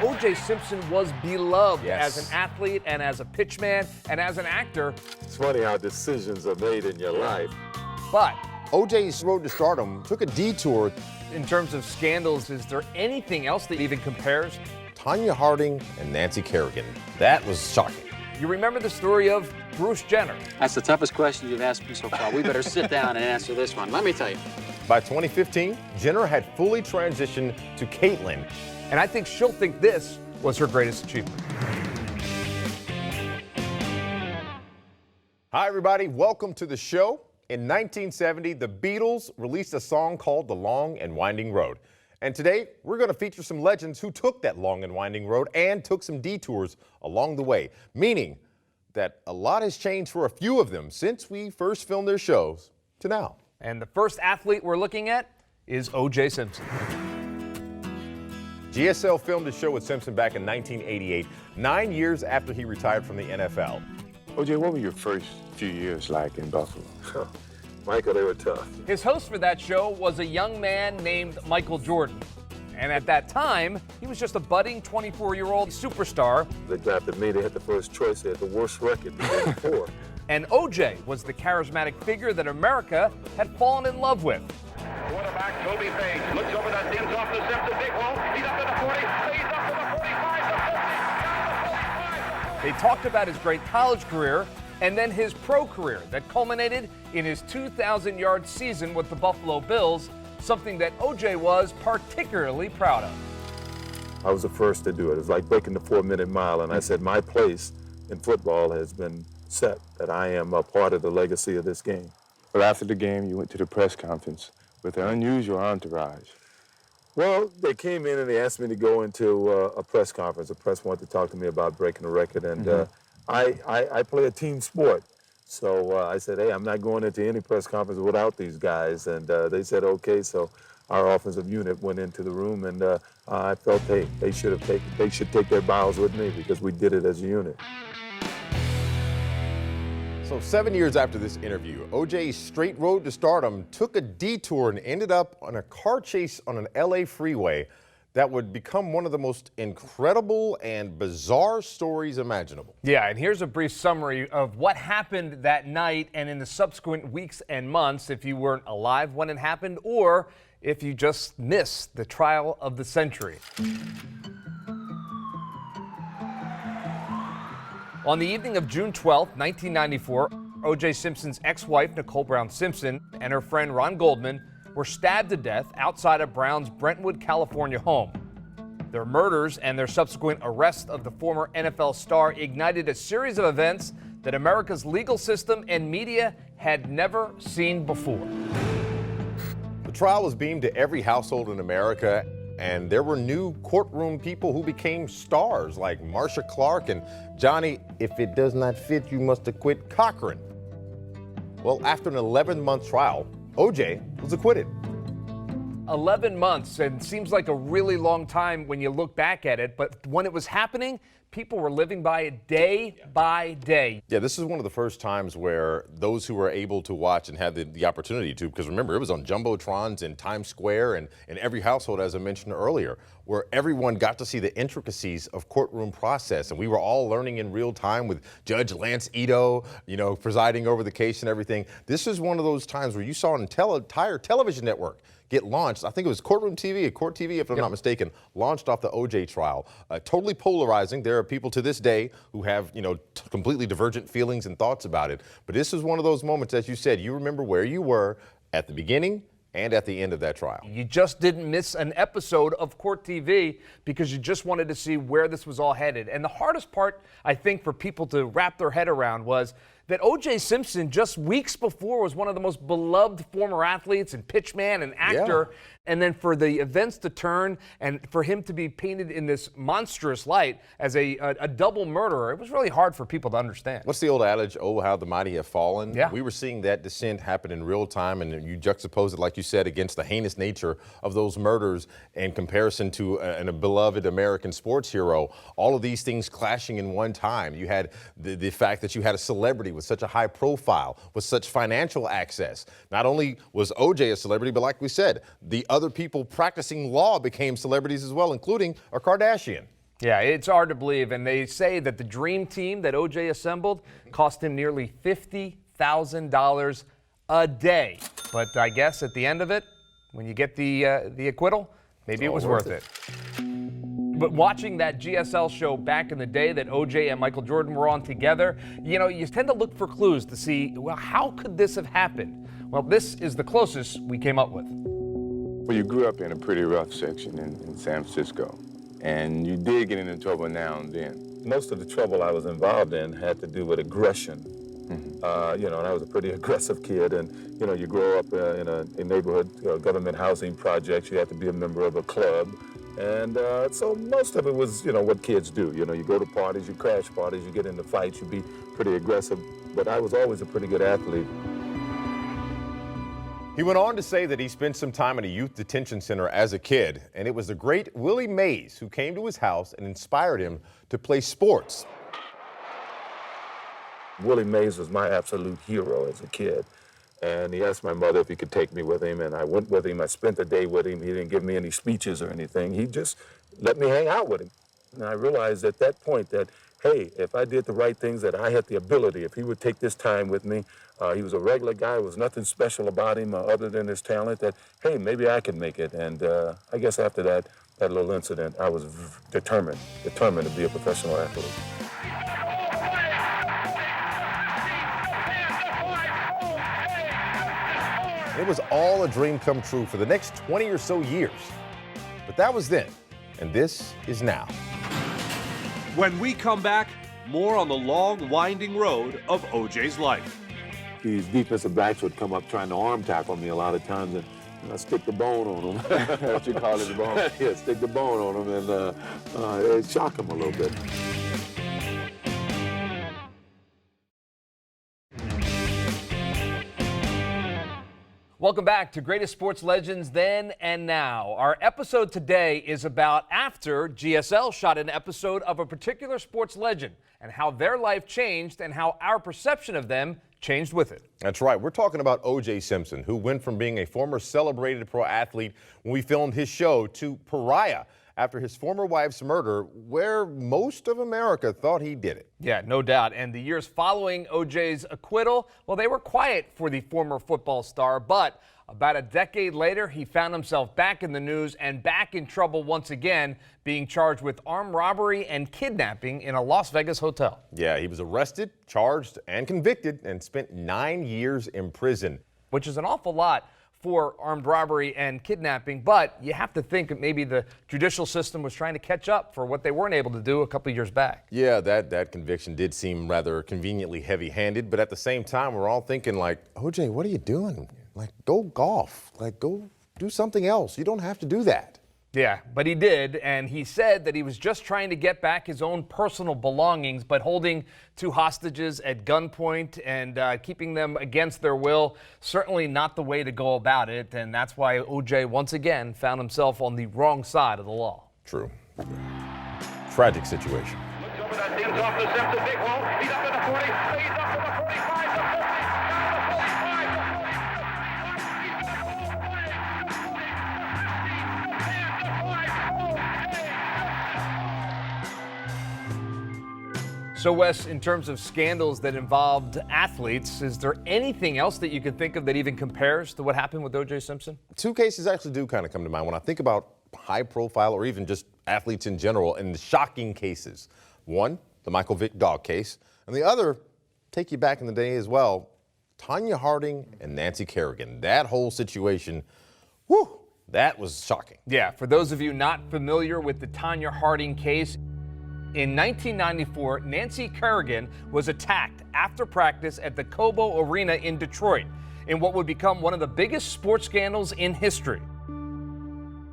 O.J. Simpson was beloved Yes. as an athlete and as a pitchman and as an actor. It's funny how decisions are made in your life. But O.J.'s road to stardom took a detour. in terms of scandals, is there anything else that even compares? Tonya Harding and Nancy Kerrigan. That was shocking. You remember the story of Bruce Jenner. That's the toughest question you've asked me so far. We better sit down and answer this one. Let me tell you. By 2015, Jenner had fully transitioned to Caitlyn. And I think she'll think this was her greatest achievement. Hi, everybody. Welcome to the show. In 1970, the Beatles released a song called The Long and Winding Road. And today, we're going to feature some legends who took that long and winding road and took some detours along the way, meaning that a lot has changed for a few of them since we first filmed their shows to now. And the first athlete we're looking at is O.J. Simpson. GSL filmed a show with Simpson back in 1988, 9 years after he retired from the NFL. OJ, what were your first few years like in Buffalo? Michael, they were tough. His host for that show was a young man named Michael Jordan. And at that time, he was just a budding 24-year-old superstar. They drafted me. They had the first choice. They had the worst record the year before. And O.J. was the charismatic figure that America had fallen in love with. Quarterback Toby Faye looks over that Sims off to Simpson. Big hole. He's up to the 40. He's up to the 45. The 50. Down They talked about his great college career and then his pro career that culminated in his 2,000-yard season with the Buffalo Bills, something that O.J. was particularly proud of. I was the first to do it. It was like breaking the 4-minute mile. And I said, my place in football has been set, that I am a part of the legacy of this game. But after the game, you went to the press conference with an unusual entourage. Well, they came in and they asked me to go into a press conference. The press wanted to talk to me about breaking the record, and I play a team sport. So I said, hey, I'm not going into any press conference without these guys. And they said, okay. So our offensive unit went into the room, and I felt, hey, they should take their bows with me because we did it as a unit. So 7 years after this interview, O.J.'s straight road to stardom took a detour and ended up on a car chase on an LA freeway that would become one of the most incredible and bizarre stories imaginable. Yeah, and here's a brief summary of what happened that night and in the subsequent weeks and months if you weren't alive when it happened or if you just missed the trial of the century. On the evening of June 12, 1994, O.J. Simpson's ex-wife, Nicole Brown Simpson, and her friend Ron Goldman were stabbed to death outside of Brown's Brentwood, California home. Their murders and their subsequent arrest of the former NFL star ignited a series of events that America's legal system and media had never seen before. The trial was beamed to every household in America, and there were new courtroom people who became stars like Marcia Clark and Johnny, if it does not fit, you must acquit Cochran. Well, after an 11-month trial, O.J. was acquitted. 11 months, and seems like a really long time when you look back at it, but when it was happening, people were living by it day by day. Yeah, this is one of the first times where those who were able to watch and had the opportunity to, because remember, it was on Jumbotrons in Times Square and in every household, as I mentioned earlier, where everyone got to see the intricacies of courtroom process. And we were all learning in real time with Judge Lance Ito, presiding over the case and everything. This is one of those times where you saw an entire television network get launched. I think it was Courtroom TV, or Court TV, if I'm not mistaken, launched off the O.J. trial. Totally polarizing. There are people to this day who have, completely divergent feelings and thoughts about it. But this is one of those moments, as you said, you remember where you were at the beginning and at the end of that trial. You just didn't miss an episode of Court TV because you just wanted to see where this was all headed. And the hardest part, I think, for people to wrap their head around was that O.J. Simpson just weeks before was one of the most beloved former athletes and pitchman and actor. Yeah. And then for the events to turn and for him to be painted in this monstrous light as a double murderer, it was really hard for people to understand. What's the old adage, oh, how the mighty have fallen? Yeah. We were seeing that descent happen in real time, and you juxtapose it, like you said, against the heinous nature of those murders in comparison to a beloved American sports hero. All of these things clashing in one time. You had the fact that you had a celebrity with such a high profile, with such financial access. Not only was O.J. a celebrity, but like we said, the other people practicing law became celebrities as well, including a Kardashian. Yeah, it's hard to believe. And they say that the dream team that O.J. assembled cost him nearly $50,000 a day. But I guess at the end of it, when you get the acquittal, maybe it was worth it. But watching that GSL show back in the day that O.J. and Michael Jordan were on together, you tend to look for clues to see, well, how could this have happened? Well, this is the closest we came up with. Well, you grew up in a pretty rough section in San Francisco, and you did get into trouble now and then. Most of the trouble I was involved in had to do with aggression. And I was a pretty aggressive kid, and, you grow up in a neighborhood government housing projects, you have to be a member of a club. And so most of it was, what kids do. You go to parties, you crash parties, you get into fights, you be pretty aggressive. But I was always a pretty good athlete. He went on to say that he spent some time in a youth detention center as a kid, and it was the great Willie Mays who came to his house and inspired him to play sports. Willie Mays was my absolute hero as a kid. And he asked my mother if he could take me with him, and I went with him. I spent the day with him. He didn't give me any speeches or anything. He just let me hang out with him. And I realized at that point that, hey, if I did the right things, that I had the ability. If he would take this time with me, he was a regular guy. There was nothing special about him other than his talent, that, hey, maybe I can make it. And I guess after that little incident, I was determined to be a professional athlete. It was all a dream come true for the next 20 or so years. But that was then, and this is now. When we come back, more on the long, winding road of O.J.'s life. These defensive backs would come up trying to arm tackle me a lot of times, and I stick the bone on them. What you call it, the bone? Yeah, stick the bone on them, and it shock them a little bit. Welcome back to Greatest Sports Legends Then and Now. Our episode today is about after GSL shot an episode of a particular sports legend and how their life changed and how our perception of them changed with it. That's right. We're talking about O.J. Simpson, who went from being a former celebrated pro athlete when we filmed his show to pariah after his former wife's murder, where most of America thought he did it. Yeah, no doubt. And the years following O.J.'s acquittal, well, they were quiet for the former football star. But about a decade later, he found himself back in the news and back in trouble once again, being charged with armed robbery and kidnapping in a Las Vegas hotel. Yeah, he was arrested, charged, and convicted and spent 9 years in prison. Which is an awful lot for armed robbery and kidnapping, but you have to think that maybe the judicial system was trying to catch up for what they weren't able to do a couple of years back. Yeah, that conviction did seem rather conveniently heavy-handed, but at the same time, we're all thinking like, OJ, what are you doing? Like, go golf. Like, go do something else. You don't have to do that. Yeah, but he did, and he said that he was just trying to get back his own personal belongings, but holding two hostages at gunpoint and keeping them against their will, certainly not the way to go about it, and that's why O.J. once again found himself on the wrong side of the law. True. Tragic situation. Looks over that Sims off the Simpson, Vick wall. He's up to the 40. He's up to the 45, the 50, down the 45, the 40. So, Wes, in terms of scandals that involved athletes, is there anything else that you can think of that even compares to what happened with O.J. Simpson? Two cases actually do kind of come to mind when I think about high profile or even just athletes in general and the shocking cases. One, the Michael Vick dog case, and the other, take you back in the day as well, Tonya Harding and Nancy Kerrigan. That whole situation, whew, that was shocking. Yeah, for those of you not familiar with the Tonya Harding case, in 1994, Nancy Kerrigan was attacked after practice at the Cobo Arena in Detroit in what would become one of the biggest sports scandals in history.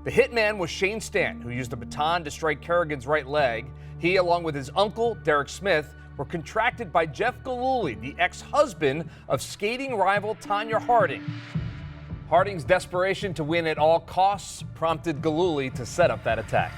The hitman was Shane Stant, who used a baton to strike Kerrigan's right leg. He, along with his uncle, Derek Smith, were contracted by Jeff Gillooly, the ex-husband of skating rival Tonya Harding. Harding's desperation to win at all costs prompted Gillooly to set up that attack.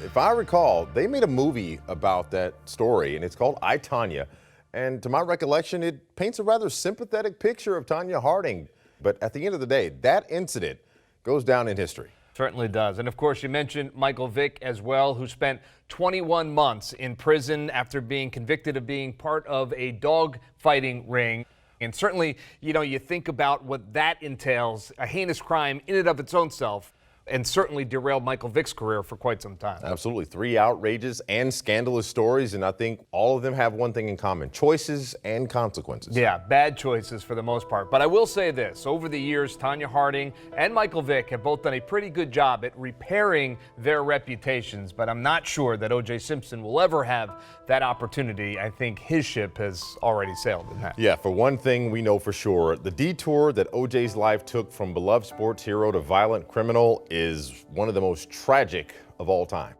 If I recall, they made a movie about that story, and it's called I, Tanya. And to my recollection, it paints a rather sympathetic picture of Tonya Harding. But at the end of the day, that incident goes down in history. Certainly does. And of course, you mentioned Michael Vick as well, who spent 21 months in prison after being convicted of being part of a dog fighting ring. And certainly, you think about what that entails, a heinous crime in and of its own self, and certainly derailed Michael Vick's career for quite some time. Absolutely. 3 outrageous and scandalous stories, and I think all of them have one thing in common: choices and consequences. Yeah, bad choices for the most part. But I will say this, over the years, Tonya Harding and Michael Vick have both done a pretty good job at repairing their reputations, but I'm not sure that O.J. Simpson will ever have that opportunity. I think his ship has already sailed in that. Yeah, for one thing we know for sure, the detour that O.J.'s life took from beloved sports hero to violent criminal is one of the most tragic of all time.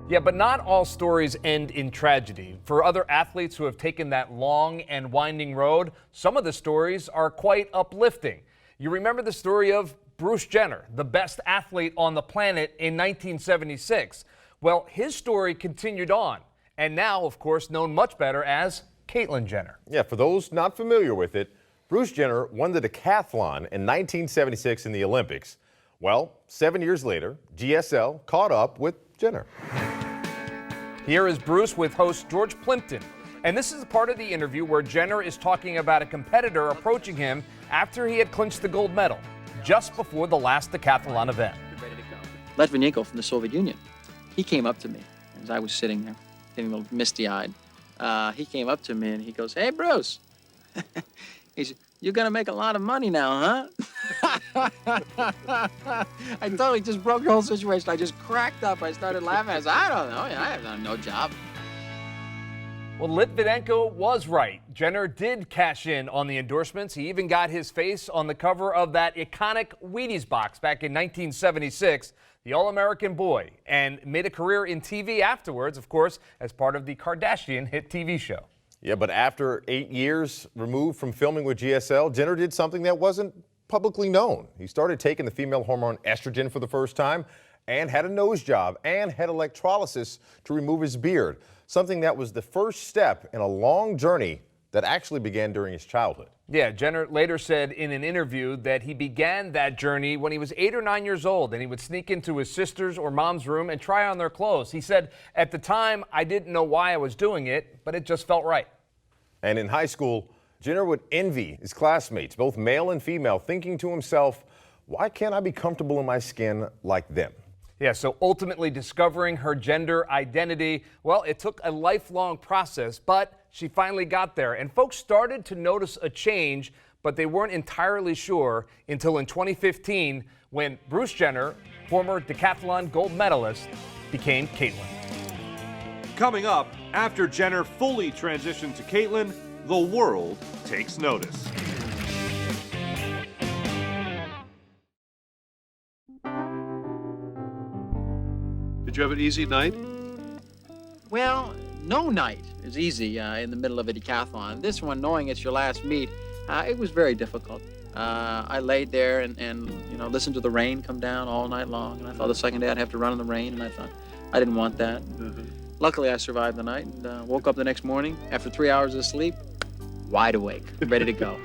Yeah, but not all stories end in tragedy. For other athletes who have taken that long and winding road, some of the stories are quite uplifting. You remember the story of Bruce Jenner, the best athlete on the planet in 1976. Well, his story continued on, and now, of course, known much better as Caitlyn Jenner. Yeah, for those not familiar with it, Bruce Jenner won the decathlon in 1976 in the Olympics. Well, 7 years later, GSL caught up with Jenner. Here is Bruce with host George Plimpton. And this is part of the interview where Jenner is talking about a competitor approaching him after he had clinched the gold medal, just before the last decathlon event. Litvinenko from the Soviet Union, he came up to me as I was sitting there, getting a little misty-eyed. He came up to me and he goes, "Hey, Bruce." He said, "You're going to make a lot of money now, huh?" I totally just broke the whole situation. I just cracked up. I started laughing. I said, "I don't know. I have no job." Well, Litvinenko was right. Jenner did cash in on the endorsements. He even got his face on the cover of that iconic Wheaties box back in 1976, the All-American boy, and made a career in TV afterwards, of course, as part of the Kardashian hit TV show. Yeah, but after 8 years removed from filming with GSL, Jenner did something that wasn't publicly known. He started taking the female hormone estrogen for the first time and had a nose job and had electrolysis to remove his beard, something that was the first step in a long journey that actually began during his childhood. Yeah, Jenner later said in an interview that he began that journey when he was 8 or 9 years old, and he would sneak into his sister's or mom's room and try on their clothes. He said, "At the time, I didn't know why I was doing it, but it just felt right." And in high school, Jenner would envy his classmates, both male and female, thinking to himself, "Why can't I be comfortable in my skin like them?" Yeah, so ultimately discovering her gender identity, well, it took a lifelong process, but she finally got there. And folks started to notice a change, but they weren't entirely sure until in 2015 when Bruce Jenner, former decathlon gold medalist, became Caitlyn. Coming up, after Jenner fully transitioned to Caitlyn, the world takes notice. Did you have an easy night? Well, no night is easy in the middle of a decathlon. This one, knowing it's your last meet, it was very difficult. I laid there and listened to the rain come down all night long, and I thought the second day I'd have to run in the rain, and I thought I didn't want that. Luckily, I survived the night and woke up the next morning after 3 hours of sleep, wide awake, ready to go.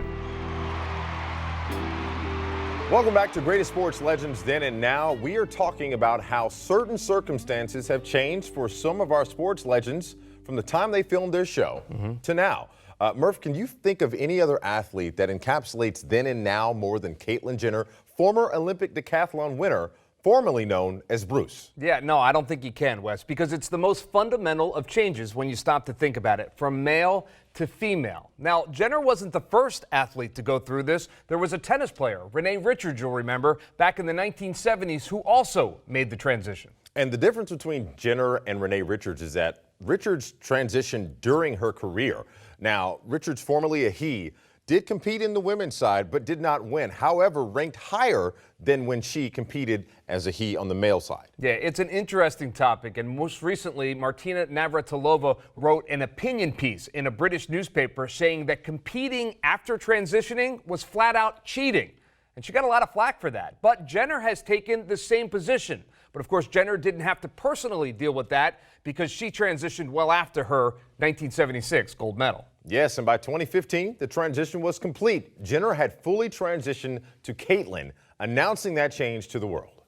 Welcome back to Greatest Sports Legends Then and Now. We are talking about how certain circumstances have changed for some of our sports legends from the time they filmed their show to now. Murph, can you think of any other athlete that encapsulates then and now more than Caitlyn Jenner, former Olympic decathlon winner, formerly known as Bruce? Yeah, no, I don't think you can, Wes, because it's the most fundamental of changes when you stop to think about it, from male to female. Now, Jenner wasn't the first athlete to go through this. There was a tennis player, Renee Richards, you'll remember, back in the 1970s, who also made the transition. And the difference between Jenner and Renee Richards is that Richards transitioned during her career. Now, Richards, formerly a he, did compete in the women's side, but did not win. However, ranked higher than when she competed as a he on the male side. Yeah, it's an interesting topic, and most recently, Martina Navratilova wrote an opinion piece in a British newspaper saying that competing after transitioning was flat out cheating. And she got a lot of flack for that. But Jenner has taken the same position. But of course, Jenner didn't have to personally deal with that because she transitioned well after her 1976 gold medal. Yes, and by 2015, the transition was complete. Jenner had fully transitioned to Caitlyn, announcing that change to the world.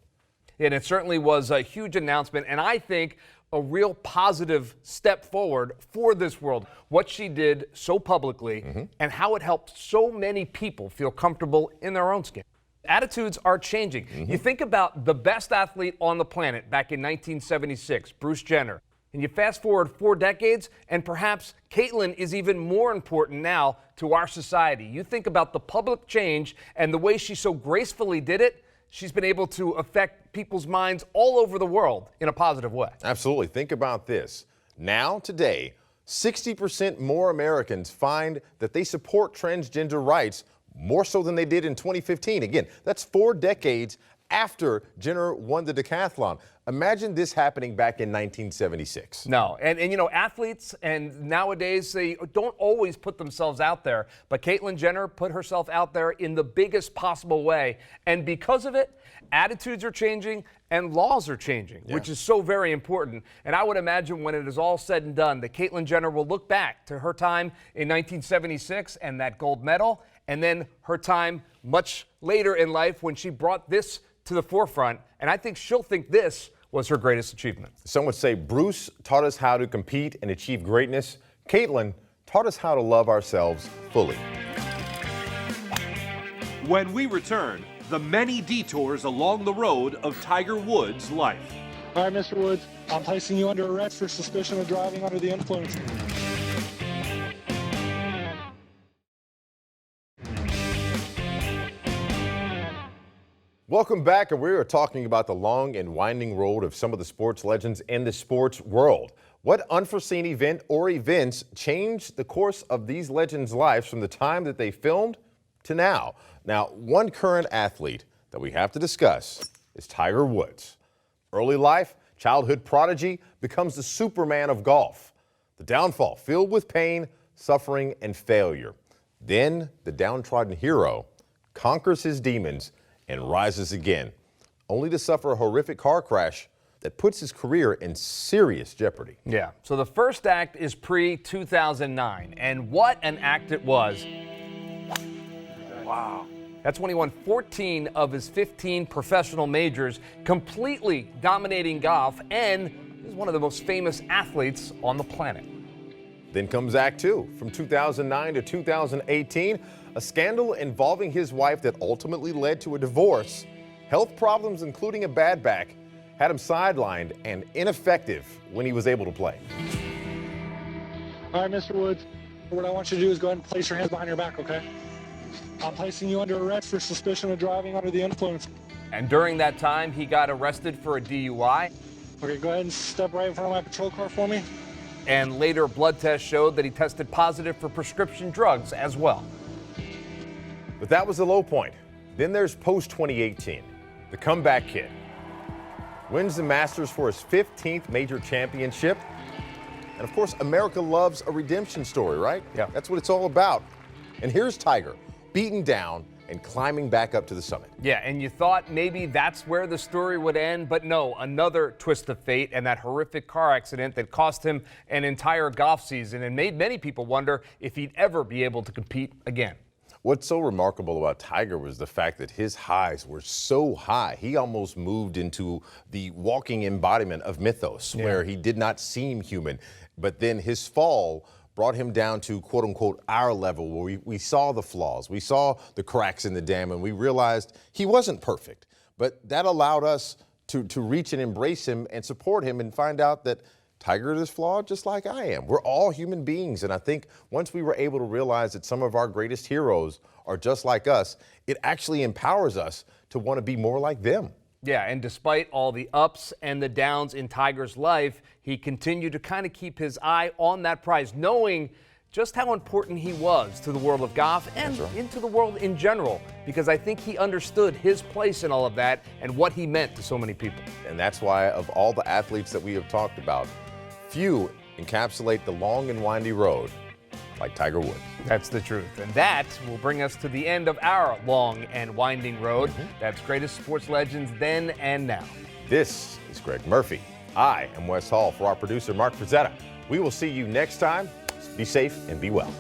And it certainly was a huge announcement, and I think a real positive step forward for this world. What she did so publicly and how it helped so many people feel comfortable in their own skin. Attitudes are changing. You think about the best athlete on the planet back in 1976, Bruce Jenner. And you fast forward 4 decades, and perhaps Caitlyn is even more important now to our society. You think about the public change and the way she so gracefully did it. She's been able to affect people's minds all over the world in a positive way. Absolutely. Think about this. Now, today, 60% more Americans find that they support transgender rights more so than they did in 2015. Again, that's 4 decades after Jenner won the decathlon. Imagine this happening back in 1976. No, and you know, athletes and nowadays they don't always put themselves out there, but Caitlyn Jenner put herself out there in the biggest possible way, and because of it, attitudes are changing and laws are changing, which is so very important. And I would imagine when it is all said and done, that Caitlyn Jenner will look back to her time in 1976 and that gold medal, and then her time much later in life when she brought this to the forefront, and I think she'll think this was her greatest achievement. Some would say Bruce taught us how to compete and achieve greatness. Caitlyn taught us how to love ourselves fully. When we return, the many detours along the road of Tiger Woods' life. All right, Mr. Woods, I'm placing you under arrest for suspicion of driving under the influence. Welcome back, and we are talking about the long and winding road of some of the sports legends in the sports world. What unforeseen event or events changed the course of these legends' lives from the time that they filmed to now? Now, one current athlete that we have to discuss is Tiger Woods. Early life, childhood prodigy, becomes the Superman of golf. The downfall filled with pain, suffering, and failure. Then the downtrodden hero conquers his demons and rises again, only to suffer a horrific car crash that puts his career in serious jeopardy. Yeah, so the first act is pre-2009, and what an act it was. Wow. That's when he won 14 of his 15 professional majors, completely dominating golf, and is one of the most famous athletes on the planet. Then comes Act 2, from 2009 to 2018, a scandal involving his wife that ultimately led to a divorce. Health problems, including a bad back, had him sidelined and ineffective when he was able to play. All right, Mr. Woods, what I want you to do is go ahead and place your hands behind your back, okay? I'm placing you under arrest for suspicion of driving under the influence. And during that time, he got arrested for a DUI. Okay, go ahead and step right in front of my patrol car for me. And later blood tests showed that he tested positive for prescription drugs as well. But that was the low point. Then there's post-2018, the comeback kid. Wins the Masters for his 15th major championship. And of course, America loves a redemption story, right? Yeah. That's what it's all about. And here's Tiger, beaten down and climbing back up to the summit. Yeah, and you thought maybe that's where the story would end, but no, another twist of fate and that horrific car accident that cost him an entire golf season and made many people wonder if he'd ever be able to compete again. What's so remarkable about Tiger was the fact that his highs were so high. He almost moved into the walking embodiment of mythos, where he did not seem human. But then his fall brought him down to, quote unquote, our level, where we saw the flaws, we saw the cracks in the dam, and we realized he wasn't perfect. But that allowed us to reach and embrace him and support him and find out that Tiger is flawed just like I am. We're all human beings. And I think once we were able to realize that some of our greatest heroes are just like us, it actually empowers us to want to be more like them. Yeah, and despite all the ups and the downs in Tiger's life, he continued to kind of keep his eye on that prize, knowing just how important he was to the world of golf and into the world in general, because I think he understood his place in all of that and what he meant to so many people. And that's why of all the athletes that we have talked about, few encapsulate the long and windy road like Tiger Woods. That's the truth. And that will bring us to the end of our long and winding road. That's greatest sports legends then and now. This is Greg Murphy. I am Wes Hall for our producer, Mark Frazetta. We will see you next time. Be safe and be well.